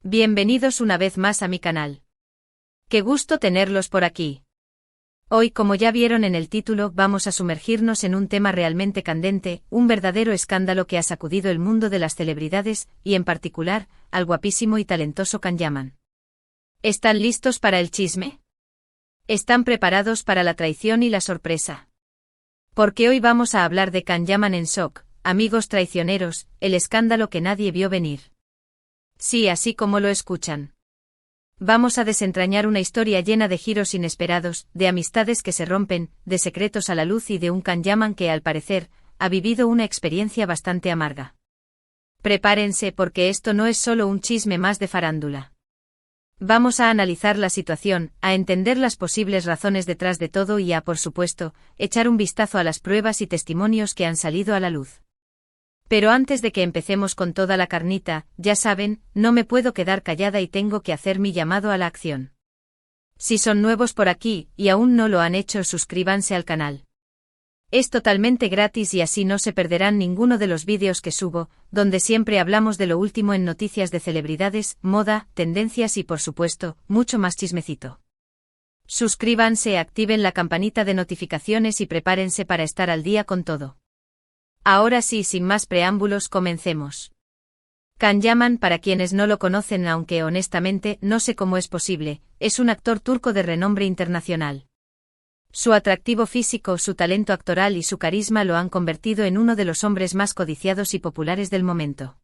Bienvenidos una vez más a mi canal. Qué gusto tenerlos por aquí. Hoy, como ya vieron en el título, vamos a sumergirnos en un tema realmente candente, un verdadero escándalo que ha sacudido el mundo de las celebridades, y en particular, al guapísimo y talentoso Can Yaman. ¿Están listos para el chisme? ¿Están preparados para la traición y la sorpresa? Porque hoy vamos a hablar de Can Yaman en Shock, amigos traicioneros, el escándalo que nadie vio venir. Sí, así como lo escuchan. Vamos a desentrañar una historia llena de giros inesperados, de amistades que se rompen, de secretos a la luz y de un Can Yaman que, al parecer, ha vivido una experiencia bastante amarga. Prepárense porque esto no es solo un chisme más de farándula. Vamos a analizar la situación, a entender las posibles razones detrás de todo y a, por supuesto, echar un vistazo a las pruebas y testimonios que han salido a la luz. Pero antes de que empecemos con toda la carnita, ya saben, no me puedo quedar callada y tengo que hacer mi llamado a la acción. Si son nuevos por aquí, y aún no lo han hecho, suscríbanse al canal. Es totalmente gratis y así no se perderán ninguno de los vídeos que subo, donde siempre hablamos de lo último en noticias de celebridades, moda, tendencias y por supuesto, mucho más chismecito. Suscríbanse, activen la campanita de notificaciones y prepárense para estar al día con todo. Ahora sí, sin más preámbulos, comencemos. Can Yaman, para quienes no lo conocen, aunque honestamente no sé cómo es posible, es un actor turco de renombre internacional. Su atractivo físico, su talento actoral y su carisma lo han convertido en uno de los hombres más codiciados y populares del momento.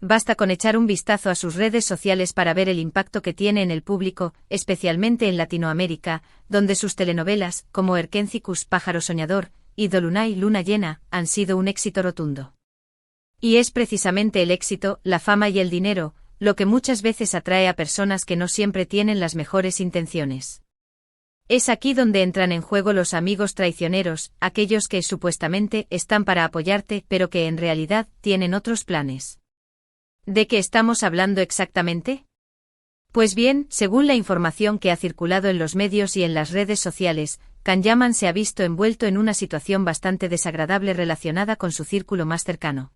Basta con echar un vistazo a sus redes sociales para ver el impacto que tiene en el público, especialmente en Latinoamérica, donde sus telenovelas, como Erkencicus, Pájaro Soñador, y Dolunay, Luna Llena, han sido un éxito rotundo. Y es precisamente el éxito, la fama y el dinero, lo que muchas veces atrae a personas que no siempre tienen las mejores intenciones. Es aquí donde entran en juego los amigos traicioneros, aquellos que supuestamente están para apoyarte, pero que en realidad tienen otros planes. ¿De qué estamos hablando exactamente? Pues bien, según la información que ha circulado en los medios y en las redes sociales, Can Yaman se ha visto envuelto en una situación bastante desagradable relacionada con su círculo más cercano.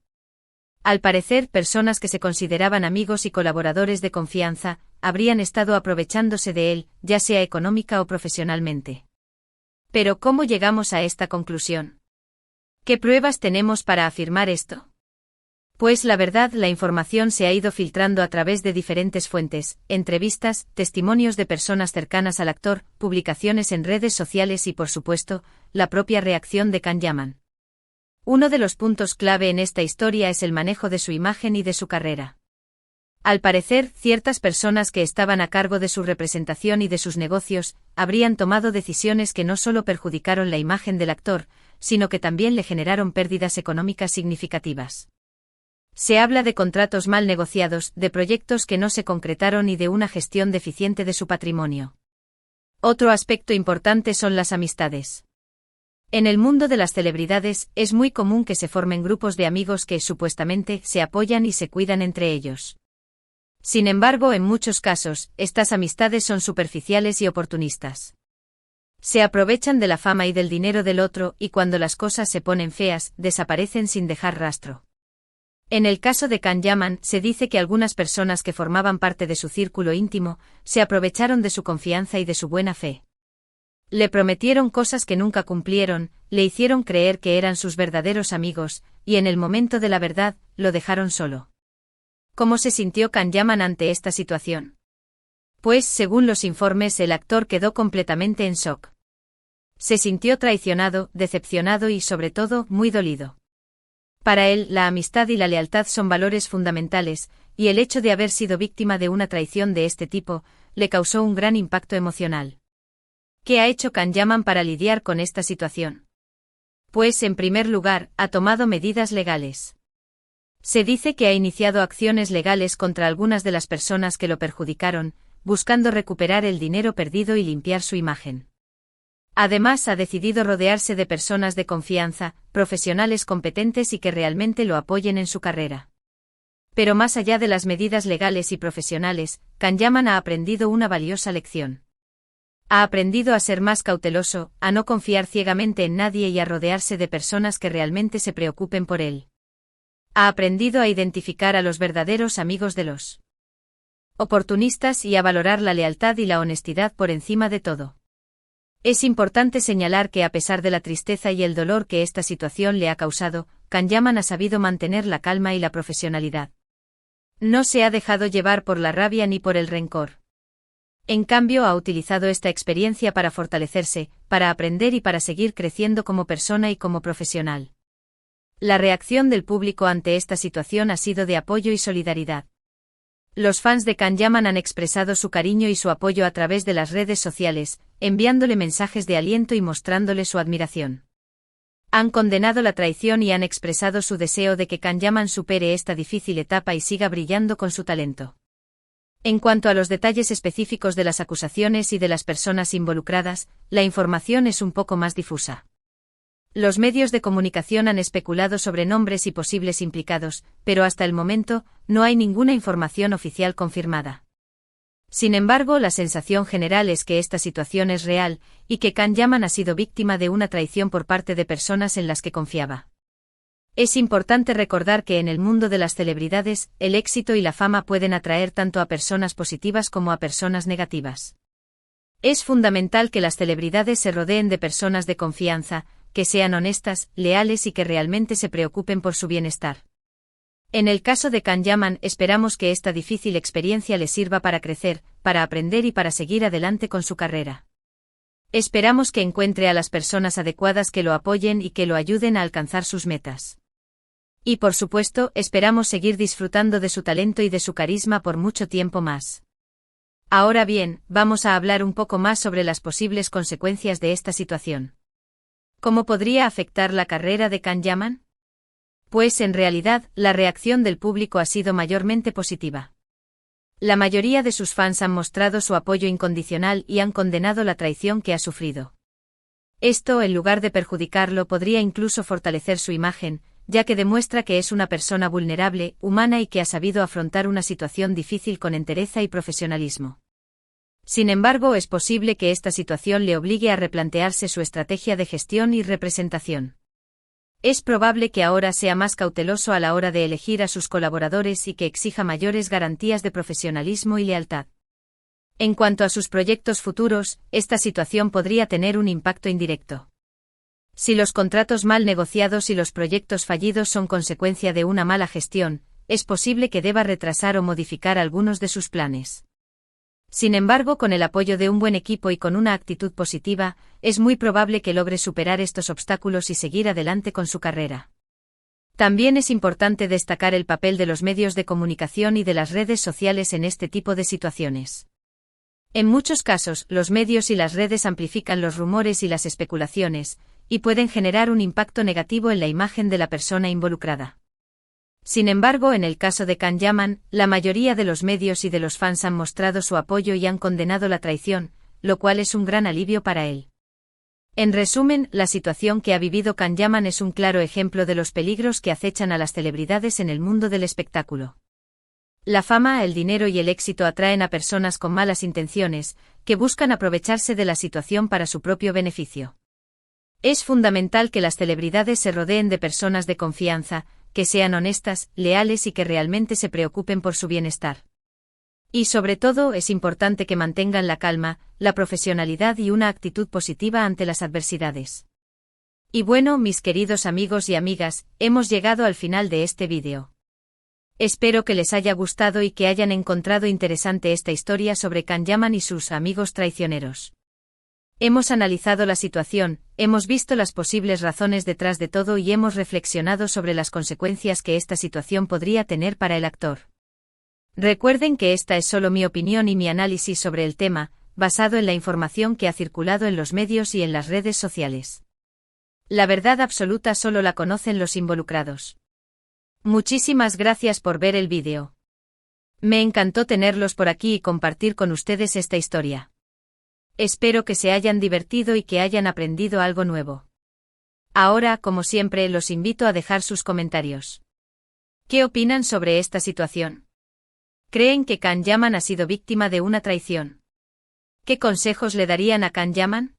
Al parecer, personas que se consideraban amigos y colaboradores de confianza, habrían estado aprovechándose de él, ya sea económica o profesionalmente. Pero ¿cómo llegamos a esta conclusión? ¿Qué pruebas tenemos para afirmar esto? Pues la verdad, la información se ha ido filtrando a través de diferentes fuentes, entrevistas, testimonios de personas cercanas al actor, publicaciones en redes sociales y, por supuesto, la propia reacción de Can Yaman. Uno de los puntos clave en esta historia es el manejo de su imagen y de su carrera. Al parecer, ciertas personas que estaban a cargo de su representación y de sus negocios, habrían tomado decisiones que no solo perjudicaron la imagen del actor, sino que también le generaron pérdidas económicas significativas. Se habla de contratos mal negociados, de proyectos que no se concretaron y de una gestión deficiente de su patrimonio. Otro aspecto importante son las amistades. En el mundo de las celebridades, es muy común que se formen grupos de amigos que, supuestamente, se apoyan y se cuidan entre ellos. Sin embargo, en muchos casos, estas amistades son superficiales y oportunistas. Se aprovechan de la fama y del dinero del otro, y cuando las cosas se ponen feas, desaparecen sin dejar rastro. En el caso de Can Yaman, se dice que algunas personas que formaban parte de su círculo íntimo, se aprovecharon de su confianza y de su buena fe. Le prometieron cosas que nunca cumplieron, le hicieron creer que eran sus verdaderos amigos, y en el momento de la verdad, lo dejaron solo. ¿Cómo se sintió Can Yaman ante esta situación? Pues, según los informes, el actor quedó completamente en shock. Se sintió traicionado, decepcionado y, sobre todo, muy dolido. Para él, la amistad y la lealtad son valores fundamentales, y el hecho de haber sido víctima de una traición de este tipo, le causó un gran impacto emocional. ¿Qué ha hecho Can Yaman para lidiar con esta situación? Pues, en primer lugar, ha tomado medidas legales. Se dice que ha iniciado acciones legales contra algunas de las personas que lo perjudicaron, buscando recuperar el dinero perdido y limpiar su imagen. Además, ha decidido rodearse de personas de confianza, profesionales competentes y que realmente lo apoyen en su carrera. Pero más allá de las medidas legales y profesionales, Can Yaman ha aprendido una valiosa lección. Ha aprendido a ser más cauteloso, a no confiar ciegamente en nadie y a rodearse de personas que realmente se preocupen por él. Ha aprendido a identificar a los verdaderos amigos de los oportunistas y a valorar la lealtad y la honestidad por encima de todo. Es importante señalar que a pesar de la tristeza y el dolor que esta situación le ha causado, Can Yaman ha sabido mantener la calma y la profesionalidad. No se ha dejado llevar por la rabia ni por el rencor. En cambio, ha utilizado esta experiencia para fortalecerse, para aprender y para seguir creciendo como persona y como profesional. La reacción del público ante esta situación ha sido de apoyo y solidaridad. Los fans de Can Yaman han expresado su cariño y su apoyo a través de las redes sociales, enviándole mensajes de aliento y mostrándole su admiración. Han condenado la traición y han expresado su deseo de que Can Yaman supere esta difícil etapa y siga brillando con su talento. En cuanto a los detalles específicos de las acusaciones y de las personas involucradas, la información es un poco más difusa. Los medios de comunicación han especulado sobre nombres y posibles implicados, pero hasta el momento, no hay ninguna información oficial confirmada. Sin embargo, la sensación general es que esta situación es real, y que Can Yaman ha sido víctima de una traición por parte de personas en las que confiaba. Es importante recordar que en el mundo de las celebridades, el éxito y la fama pueden atraer tanto a personas positivas como a personas negativas. Es fundamental que las celebridades se rodeen de personas de confianza, que sean honestas, leales y que realmente se preocupen por su bienestar. En el caso de Can Yaman, esperamos que esta difícil experiencia le sirva para crecer, para aprender y para seguir adelante con su carrera. Esperamos que encuentre a las personas adecuadas que lo apoyen y que lo ayuden a alcanzar sus metas. Y por supuesto, esperamos seguir disfrutando de su talento y de su carisma por mucho tiempo más. Ahora bien, vamos a hablar un poco más sobre las posibles consecuencias de esta situación. ¿Cómo podría afectar la carrera de Can Yaman? Pues en realidad, la reacción del público ha sido mayormente positiva. La mayoría de sus fans han mostrado su apoyo incondicional y han condenado la traición que ha sufrido. Esto, en lugar de perjudicarlo, podría incluso fortalecer su imagen, ya que demuestra que es una persona vulnerable, humana y que ha sabido afrontar una situación difícil con entereza y profesionalismo. Sin embargo, es posible que esta situación le obligue a replantearse su estrategia de gestión y representación. Es probable que ahora sea más cauteloso a la hora de elegir a sus colaboradores y que exija mayores garantías de profesionalismo y lealtad. En cuanto a sus proyectos futuros, esta situación podría tener un impacto indirecto. Si los contratos mal negociados y los proyectos fallidos son consecuencia de una mala gestión, es posible que deba retrasar o modificar algunos de sus planes. Sin embargo, con el apoyo de un buen equipo y con una actitud positiva, es muy probable que logre superar estos obstáculos y seguir adelante con su carrera. También es importante destacar el papel de los medios de comunicación y de las redes sociales en este tipo de situaciones. En muchos casos, los medios y las redes amplifican los rumores y las especulaciones, y pueden generar un impacto negativo en la imagen de la persona involucrada. Sin embargo, en el caso de Can Yaman, la mayoría de los medios y de los fans han mostrado su apoyo y han condenado la traición, lo cual es un gran alivio para él. En resumen, la situación que ha vivido Can Yaman es un claro ejemplo de los peligros que acechan a las celebridades en el mundo del espectáculo. La fama, el dinero y el éxito atraen a personas con malas intenciones, que buscan aprovecharse de la situación para su propio beneficio. Es fundamental que las celebridades se rodeen de personas de confianza, que sean honestas, leales y que realmente se preocupen por su bienestar. Y sobre todo, es importante que mantengan la calma, la profesionalidad y una actitud positiva ante las adversidades. Y bueno, mis queridos amigos y amigas, hemos llegado al final de este vídeo. Espero que les haya gustado y que hayan encontrado interesante esta historia sobre Can Yaman y sus amigos traicioneros. Hemos analizado la situación, hemos visto las posibles razones detrás de todo y hemos reflexionado sobre las consecuencias que esta situación podría tener para el actor. Recuerden que esta es solo mi opinión y mi análisis sobre el tema, basado en la información que ha circulado en los medios y en las redes sociales. La verdad absoluta solo la conocen los involucrados. Muchísimas gracias por ver el vídeo. Me encantó tenerlos por aquí y compartir con ustedes esta historia. Espero que se hayan divertido y que hayan aprendido algo nuevo. Ahora, como siempre, los invito a dejar sus comentarios. ¿Qué opinan sobre esta situación? ¿Creen que Can Yaman ha sido víctima de una traición? ¿Qué consejos le darían a Can Yaman?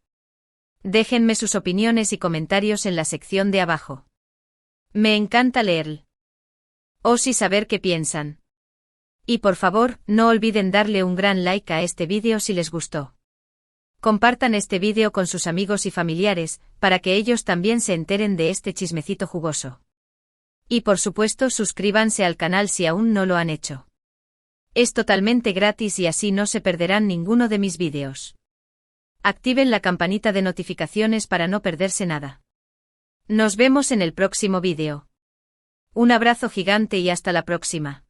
Déjenme sus opiniones y comentarios en la sección de abajo. Me encanta leer. Y saber qué piensan. Y por favor, no olviden darle un gran like a este vídeo si les gustó. Compartan este vídeo con sus amigos y familiares, para que ellos también se enteren de este chismecito jugoso. Y por supuesto suscríbanse al canal si aún no lo han hecho. Es totalmente gratis y así no se perderán ninguno de mis vídeos. Activen la campanita de notificaciones para no perderse nada. Nos vemos en el próximo vídeo. Un abrazo gigante y hasta la próxima.